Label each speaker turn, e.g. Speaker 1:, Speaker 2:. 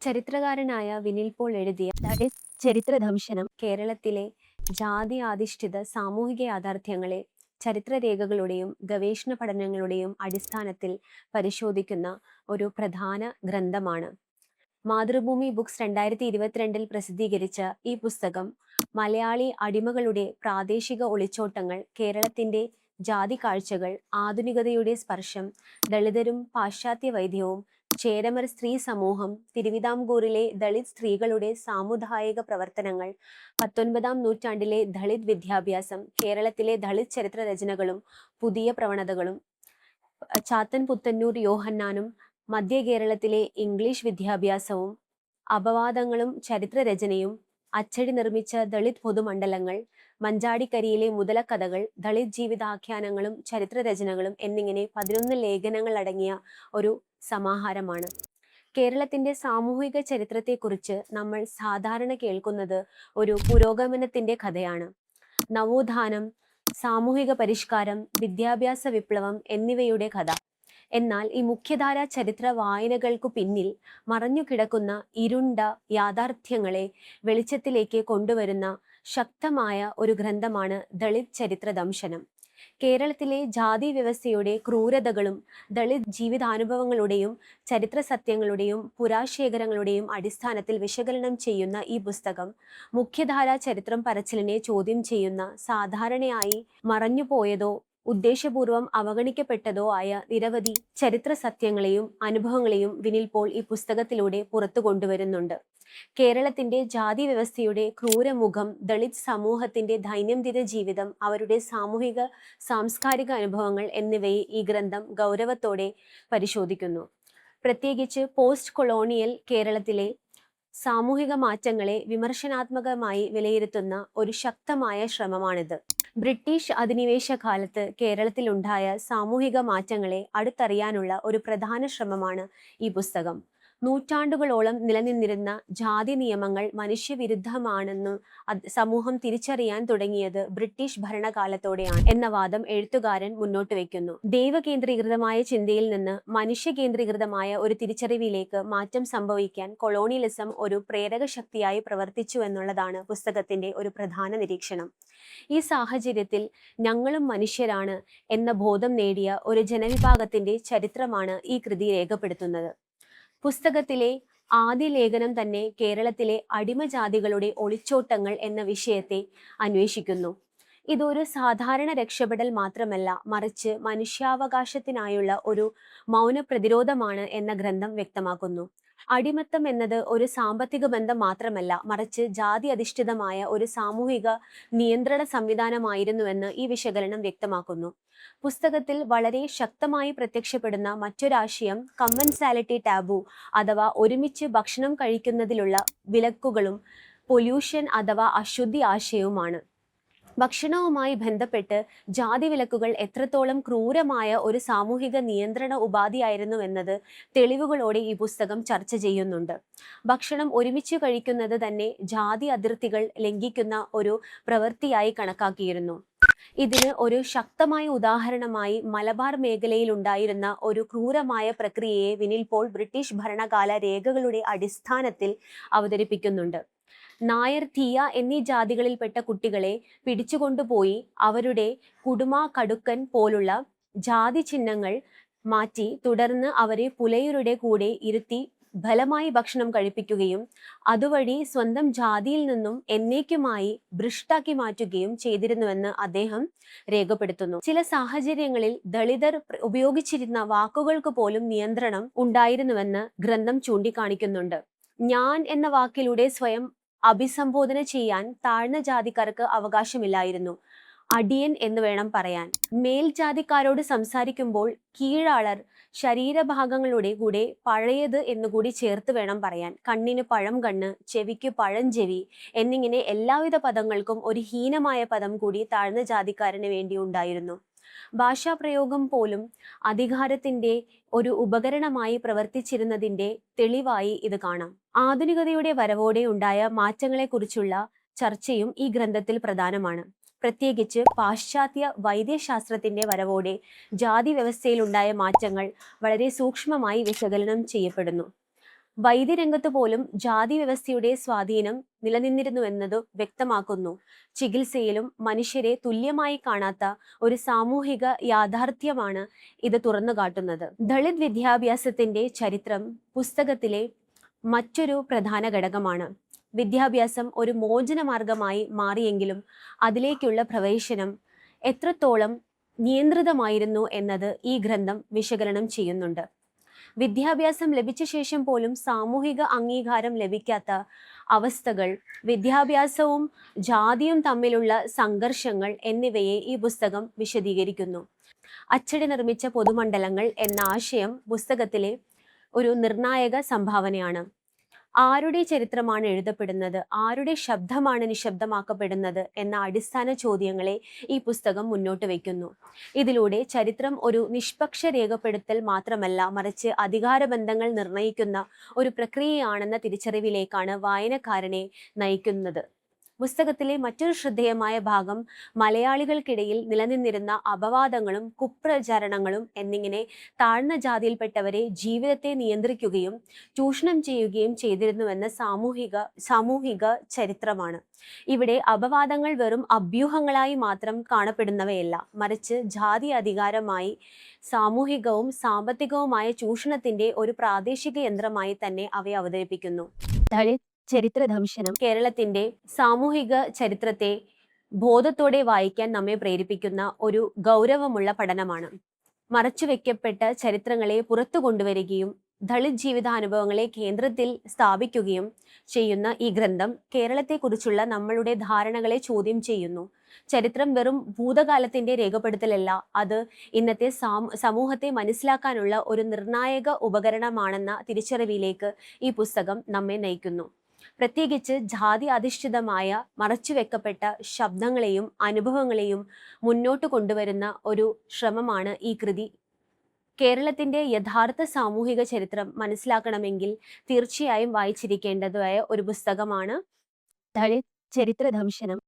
Speaker 1: ചരിത്രകാരനായ വിനിൽ പോൾ എഴുതിയ ദളിത് ചരിത്രദംശനം കേരളത്തിലെ ജാതി അധിഷ്ഠിത സാമൂഹിക യാഥാർത്ഥ്യങ്ങളെ ചരിത്രരേഖകളുടെയും ഗവേഷണ പഠനങ്ങളുടെയും അടിസ്ഥാനത്തിൽ പരിശോധിക്കുന്ന ഒരു പ്രധാന ഗ്രന്ഥമാണ്. മാതൃഭൂമി ബുക്സ് 2022 പ്രസിദ്ധീകരിച്ച ഈ പുസ്തകം മലയാളി അടിമകളുടെ പ്രാദേശിക ഒളിച്ചോട്ടങ്ങൾ, കേരളത്തിന്റെ ജാതി കാഴ്ചകൾ, ആധുനികതയുടെ സ്പർശം, ദളിതരും പാശ്ചാത്യ വൈദ്യവും, ചേരമർ സ്ത്രീ സമൂഹം, തിരുവിതാംകൂറിലെ ദളിത് സ്ത്രീകളുടെ സാമുദായിക പ്രവർത്തനങ്ങൾ, 19-ാം നൂറ്റാണ്ടിലെ ദളിത് വിദ്യാഭ്യാസം, കേരളത്തിലെ ദളിത് ചരിത്ര രചനകളും പുതിയ പ്രവണതകളും, ചാത്തൻ പുത്തന്നൂർ യോഹന്നാനും മധ്യ കേരളത്തിലെ ഇംഗ്ലീഷ് വിദ്യാഭ്യാസവും, അപവാദങ്ങളും ചരിത്രരചനയും, അച്ചടി നിർമ്മിച്ച ദളിത് പൊതുമണ്ഡലങ്ങൾ, മഞ്ചാടിക്കരിയിലെ മുതലക്കഥകൾ, ദളിത് ജീവിതാഖ്യാനങ്ങളും ചരിത്രരചനകളും എന്നിങ്ങനെ 11 ലേഖനങ്ങൾ അടങ്ങിയ ഒരു സമാഹാരമാണ്. കേരളത്തിന്റെ സാമൂഹിക ചരിത്രത്തെക്കുറിച്ച് നമ്മൾ സാധാരണ കേൾക്കുന്നത് ഒരു പുരോഗമനത്തിന്റെ കഥയാണ്. നവോത്ഥാനം, സാമൂഹിക പരിഷ്കാരം, വിദ്യാഭ്യാസ വിപ്ലവം എന്നിവയുടെ കഥ. എന്നാൽ ഈ മുഖ്യധാരാ ചരിത്ര വായനകൾക്കു പിന്നിൽ മറഞ്ഞുകിടക്കുന്ന ഇരുണ്ട യാഥാർത്ഥ്യങ്ങളെ വെളിച്ചത്തിലേക്ക് കൊണ്ടുവരുന്ന ശക്തമായ ഒരു ഗ്രന്ഥമാണ് ദളിത് ചരിത്രദംശനം. കേരളത്തിലെ ജാതി വ്യവസ്ഥയുടെ ക്രൂരതകളും ദളിത് ജീവിതാനുഭവങ്ങളുടെയും ചരിത്ര സത്യങ്ങളുടെയും പുരാശേഖരങ്ങളുടെയും അടിസ്ഥാനത്തിൽ വിശകലനം ചെയ്യുന്ന ഈ പുസ്തകം മുഖ്യധാരാ ചരിത്രം പറച്ചിലിനെ ചോദ്യം ചെയ്യുന്ന, സാധാരണയായി മറഞ്ഞുപോയതോ ഉദ്ദേശപൂർവം അവഗണിക്കപ്പെട്ടതോ ആയ നിരവധി ചരിത്ര സത്യങ്ങളെയും അനുഭവങ്ങളെയും വിനിൽ പോൾ ഈ പുസ്തകത്തിലൂടെ പുറത്തു കൊണ്ടുവരുന്നുണ്ട്. കേരളത്തിന്റെ ജാതി വ്യവസ്ഥയുടെ ക്രൂരമുഖം, ദളിത് സമൂഹത്തിന്റെ ദൈനംദിന ജീവിതം, അവരുടെ സാമൂഹിക സാംസ്കാരിക അനുഭവങ്ങൾ എന്നിവയെ ഈ ഗ്രന്ഥം ഗൗരവത്തോടെ പരിശോധിക്കുന്നു. പ്രത്യേകിച്ച് പോസ്റ്റ് കൊളോണിയൽ കേരളത്തിലെ സാമൂഹിക മാറ്റങ്ങളെ വിമർശനാത്മകമായി വിലയിരുത്തുന്ന ഒരു ശക്തമായ ശ്രമമാണിത്. ബ്രിട്ടീഷ് അധിനിവേശ കാലത്ത് കേരളത്തിലുണ്ടായ സാമൂഹിക മാറ്റങ്ങളെ അടുത്തറിയാനുള്ള ഒരു പ്രധാന ശ്രമമാണ് ഈ പുസ്തകം. നൂറ്റാണ്ടുകളോളം നിലനിന്നിരുന്ന ജാതി നിയമങ്ങൾ മനുഷ്യവിരുദ്ധമാണെന്ന് സമൂഹം തിരിച്ചറിയാൻ തുടങ്ങിയത് ബ്രിട്ടീഷ് ഭരണകാലത്തോടെയാണ് എന്ന വാദം എഴുത്തുകാരൻ മുന്നോട്ട് വയ്ക്കുന്നു. ദൈവകേന്ദ്രീകൃതമായ ചിന്തയിൽ നിന്ന് മനുഷ്യകേന്ദ്രീകൃതമായ ഒരു തിരിച്ചറിവിലേക്ക് മാറ്റം സംഭവിക്കാൻ കൊളോണിയലിസം ഒരു പ്രേരക ശക്തിയായി പ്രവർത്തിച്ചു എന്നുള്ളതാണ് പുസ്തകത്തിന്റെ ഒരു പ്രധാന നിരീക്ഷണം. ഈ സാഹചര്യത്തിൽ ഞങ്ങളും മനുഷ്യരാണ് എന്ന ബോധം നേടിയ ഒരു ജനവിഭാഗത്തിന്റെ ചരിത്രമാണ് ഈ കൃതി രേഖപ്പെടുത്തുന്നത്. പുസ്തകത്തിലെ ആദ്യ ലേഖനം തന്നെ കേരളത്തിലെ അടിമജാതികളുടെ ഒളിച്ചോട്ടങ്ങൾ എന്ന വിഷയത്തെ അന്വേഷിക്കുന്നു. ഇതൊരു സാധാരണ രക്ഷപ്പെടൽ മാത്രമല്ല, മറിച്ച് മനുഷ്യാവകാശത്തിനായുള്ള ഒരു മൗന പ്രതിരോധമാണ് എന്ന ഗ്രന്ഥം വ്യക്തമാക്കുന്നു. അടിമത്തം എന്നത് ഒരു സാമ്പത്തിക ബന്ധം മാത്രമല്ല, മറിച്ച് ജാതി അധിഷ്ഠിതമായ ഒരു സാമൂഹിക നിയന്ത്രണ സംവിധാനമായിരുന്നുവെന്ന് ഈ വിശകലനം വ്യക്തമാക്കുന്നു. പുസ്തകത്തിൽ വളരെ ശക്തമായി പ്രത്യക്ഷപ്പെടുന്ന മറ്റൊരാശയം കമ്മൻസാലിറ്റി ടാബു അഥവാ ഒരുമിച്ച് ഭക്ഷണം കഴിക്കുന്നതിലുള്ള വിലക്കുകളും പൊല്യൂഷൻ അഥവാ അശുദ്ധി ആശയവുമാണ്. ഭക്ഷണവുമായി ബന്ധപ്പെട്ട് ജാതി വിലക്കുകൾ എത്രത്തോളം ക്രൂരമായ ഒരു സാമൂഹിക നിയന്ത്രണ ഉപാധിയായിരുന്നുവെന്നത് തെളിവുകളോടെ ഈ പുസ്തകം ചർച്ച ചെയ്യുന്നുണ്ട്. ഭക്ഷണം ഒരുമിച്ച് കഴിക്കുന്നത് തന്നെ ജാതി അതിർത്തികൾ ലംഘിക്കുന്ന ഒരു പ്രവൃത്തിയായി കണക്കാക്കിയിരുന്നു. ഇതിന് ഒരു ശക്തമായ ഉദാഹരണമായി മലബാർ മേഖലയിൽ ഉണ്ടായിരുന്ന ഒരു ക്രൂരമായ പ്രക്രിയയെ വിനിൽ പോൾ ബ്രിട്ടീഷ് ഭരണകാല രേഖകളുടെ അടിസ്ഥാനത്തിൽ അവതരിപ്പിക്കുന്നുണ്ട്. നായർ, തീയ എന്നീ ജാതികളിൽപ്പെട്ട കുട്ടികളെ പിടിച്ചുകൊണ്ടുപോയി അവരുടെ കുടുമ, കടുക്കൻ പോലുള്ള ജാതി ചിഹ്നങ്ങൾ മാറ്റി തുടർന്ന് അവരെ പുലയരുടെ കൂടെ ഇരുത്തി ഫലമായി ഭക്ഷണം കഴിപ്പിക്കുകയും അതുവഴി സ്വന്തം ജാതിയിൽ നിന്നും എന്നേക്കുമായി ഭ്രഷ്ടാക്കി മാറ്റുകയും ചെയ്തിരുന്നുവെന്ന് അദ്ദേഹം രേഖപ്പെടുത്തുന്നു. ചില സാഹചര്യങ്ങളിൽ ദളിതർ ഉപയോഗിച്ചിരുന്ന വാക്കുകൾക്ക് പോലും നിയന്ത്രണം ഉണ്ടായിരുന്നുവെന്ന് ഗ്രന്ഥം ചൂണ്ടിക്കാണിക്കുന്നുണ്ട്. ഞാൻ എന്ന വാക്കിലൂടെ സ്വയം അഭിസംബോധന ചെയ്യാൻ താഴ്ന്ന ജാതിക്കാർക്ക് അവകാശമില്ലായിരുന്നു. അടിയൻ എന്ന് വേണം പറയാൻ. മേൽജാതിക്കാരോട് സംസാരിക്കുമ്പോൾ കീഴാളർ ശരീരഭാഗങ്ങളുടെ കൂടെ പഴയത് എന്നുകൂടി ചേർത്ത് വേണം പറയാൻ. കണ്ണിന് പഴം കണ്ണ്, ചെവിക്ക് പഴഞ്ചെവി എന്നിങ്ങനെ എല്ലാവിധ പദങ്ങൾക്കും ഒരു ഹീനമായ പദം കൂടി താഴ്ന്ന ജാതിക്കാരന് വേണ്ടി ഉണ്ടായിരുന്നു. ഭാഷാപ്രയോഗം പോലും അധികാരത്തിന്റെ ഒരു ഉപകരണമായി പ്രവർത്തിച്ചിരുന്നതിന്റെ തെളിവായി ഇത് കാണാം. ആധുനികതയുടെ വരവോടെ ഉണ്ടായ മാറ്റങ്ങളെക്കുറിച്ചുള്ള ചർച്ചയും ഈ ഗ്രന്ഥത്തിൽ പ്രധാനമാണ്. പ്രത്യേകിച്ച് പാശ്ചാത്യ വൈദ്യശാസ്ത്രത്തിന്റെ വരവോടെ ജാതി വ്യവസ്ഥയിലുണ്ടായ മാറ്റങ്ങൾ വളരെ സൂക്ഷ്മമായി വിശകലനം ചെയ്യപ്പെടുന്നു. വൈദ്യരംഗത്ത് പോലും ജാതി വ്യവസ്ഥയുടെ സ്വാധീനം നിലനിന്നിരുന്നുവെന്നത് വ്യക്തമാക്കുന്നു. ചികിത്സയിലും മനുഷ്യരെ തുല്യമായി കാണാത്ത ഒരു സാമൂഹിക യാഥാർത്ഥ്യമാണ് ഇത് തുറന്നുകാട്ടുന്നത്. ദളിത് വിദ്യാഭ്യാസത്തിന്റെ ചരിത്രം പുസ്തകത്തിലെ മറ്റൊരു പ്രധാന ഘടകമാണ്. വിദ്യാഭ്യാസം ഒരു മോചനമാർഗമായി മാറിയെങ്കിലും അതിലേക്കുള്ള പ്രവേശനം എത്രത്തോളം നിയന്ത്രിതമായിരുന്നു എന്നത് ഈ ഗ്രന്ഥം വിശകലനം ചെയ്യുന്നുണ്ട്. വിദ്യാഭ്യാസം ലഭിച്ച ശേഷം പോലും സാമൂഹിക അംഗീകാരം ലഭിക്കാത്ത അവസ്ഥകൾ, വിദ്യാഭ്യാസവും ജാതിയും തമ്മിലുള്ള സംഘർഷങ്ങൾ എന്നിവയെ ഈ പുസ്തകം വിശദീകരിക്കുന്നു. അച്ചടി നിർമ്മിച്ച പൊതുമണ്ഡലങ്ങൾ എന്ന ആശയം പുസ്തകത്തിലെ ഒരു നിർണായക സംഭാവനയാണ്. ആരുടെ ചരിത്രമാണ് എഴുതപ്പെടുന്നത്, ആരുടെ ശബ്ദമാണ് നിശബ്ദമാക്കപ്പെടുന്നത് എന്ന അടിസ്ഥാന ചോദ്യങ്ങളെ ഈ പുസ്തകം മുന്നോട്ട് വയ്ക്കുന്നു. ഇതിലൂടെ ചരിത്രം ഒരു നിഷ്പക്ഷ രേഖപ്പെടുത്തൽ മാത്രമല്ല, മറിച്ച് അധികാരബന്ധങ്ങൾ നിർണ്ണയിക്കുന്ന ഒരു പ്രക്രിയയാണെന്ന തിരിച്ചറിവിലേക്കാണ് വായനക്കാരനെ നയിക്കുന്നത്. പുസ്തകത്തിലെ മറ്റൊരു ശ്രദ്ധേയമായ ഭാഗം മലയാളികൾക്കിടയിൽ നിലനിന്നിരുന്ന അപവാദങ്ങളും കുപ്രചരണങ്ങളും എന്നിങ്ങനെ താഴ്ന്ന ജാതിയിൽപ്പെട്ടവരെ ജീവിതത്തെ നിയന്ത്രിക്കുകയും ചൂഷണം ചെയ്യുകയും ചെയ്തിരുന്നുവെന്ന സാമൂഹിക ചരിത്രമാണ്. ഇവിടെ അപവാദങ്ങൾ വെറും അഭ്യൂഹങ്ങളായി മാത്രം കാണപ്പെടുന്നവയല്ല, മറിച്ച് ജാതി അധികാരമായി സാമൂഹികവും സാമ്പത്തികവുമായ ചൂഷണത്തിന്റെ ഒരു പ്രാദേശിക യന്ത്രമായി തന്നെ അവയെ അവതരിപ്പിക്കുന്നു. ചരിത്രദംശനം കേരളത്തിന്റെ സാമൂഹിക ചരിത്രത്തെ ബോധത്തോടെ വായിക്കാൻ നമ്മെ പ്രേരിപ്പിക്കുന്ന ഒരു ഗൗരവമുള്ള പഠനമാണ്. മറച്ചുവെക്കപ്പെട്ട ചരിത്രങ്ങളെ പുറത്തു കൊണ്ടുവരികയും ദളിത് ജീവിതാനുഭവങ്ങളെ കേന്ദ്രത്തിൽ സ്ഥാപിക്കുകയും ചെയ്യുന്ന ഈ ഗ്രന്ഥം കേരളത്തെക്കുറിച്ചുള്ള നമ്മളുടെ ധാരണകളെ ചോദ്യം ചെയ്യുന്നു. ചരിത്രം വെറും ഭൂതകാലത്തിന്റെ രേഖപ്പെടുത്തലല്ല, അത് ഇന്നത്തെ സമൂഹത്തെ മനസ്സിലാക്കാനുള്ള ഒരു നിർണായക ഉപകരണമാണെന്ന തിരിച്ചറിവിലേക്ക് ഈ പുസ്തകം നമ്മെ നയിക്കുന്നു. പ്രത്യേകിച്ച് ജാതി അധിഷ്ഠിതമായ മറച്ചുവെക്കപ്പെട്ട ശബ്ദങ്ങളെയും അനുഭവങ്ങളെയും മുന്നോട്ട് കൊണ്ടുവരുന്ന ഒരു ശ്രമമാണ് ഈ കൃതി. കേരളത്തിന്റെ യഥാർത്ഥ സാമൂഹിക ചരിത്രം മനസ്സിലാക്കണമെങ്കിൽ തീർച്ചയായും വായിച്ചിരിക്കേണ്ടതായ ഒരു പുസ്തകമാണ് ദളിത് ചരിത്രദംശനം.